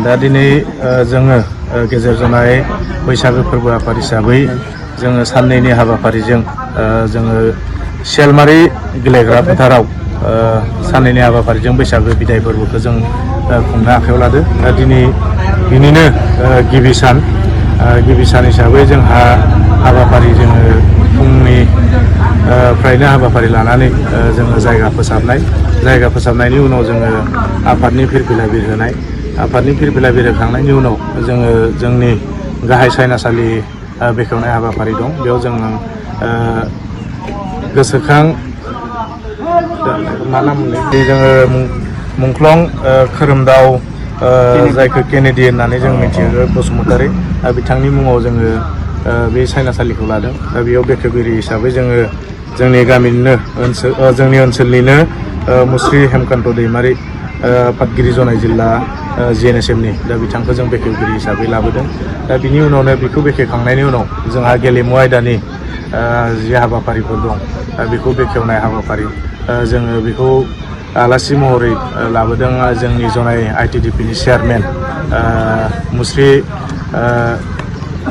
दा दिनै जोङो गेजेर जनाय बैसागो फोरबो आफाद हिसाबै जोङो साननैनि हाबाफारिजों जोङो सियालमारि गेलेग्रा फोथाराव साननैनि हाबाफारिजों बैसागो बिदाय फोरबोखौ जों खुंनो आखायाव लादों। दा दिनै बिनिनो गिबि सान हिसाबै जोंहा हाबाफारि जोङो फुंनि फ्रायनो हाबाफारि लानानै जोङो जायगा फोसाबनायनि उनाव जोङो आफादनि फिरफिला बिरहोनाय, आफादनि फिरफिला बिरहोखांनायनि उनाव जोङो जोंनि गाहाय सायनासालि बेखेवनाय हाबाफारि दं। बेयाव जों गोसोखां मा नाममोनलाय जोङो मुंख्लं खोरोमदाव जायखौ केनेडि होननानै जों मिथियो बसुमतारी, बिथांनि मुङाव जोङो बे सायनासालिखौ लादों। दा बेयाव बेखेवगिरि हिसाबै जोङो जोंनि गामिनिनो जोंनि ओनसोलनिनो मुस्रि हेमकान्त दैमारि आफादगिरि जनाय जिल्ला JNSMनि दा बिथांखौ जों बेखेवगिरि हिसाबै लाबोदों। दा बिनि उनावनो बेखौ बेखेवखांनायनि उनाव जोंहा गेलेमु आयदानि जि हाबाफारिफोर दं बेखौ बेखेवनाय हाबाफारि जोङो बेखौ आलासि महरै लाबोदों जोंनि जनाय ITDPनि चेयारमेन मुस्रि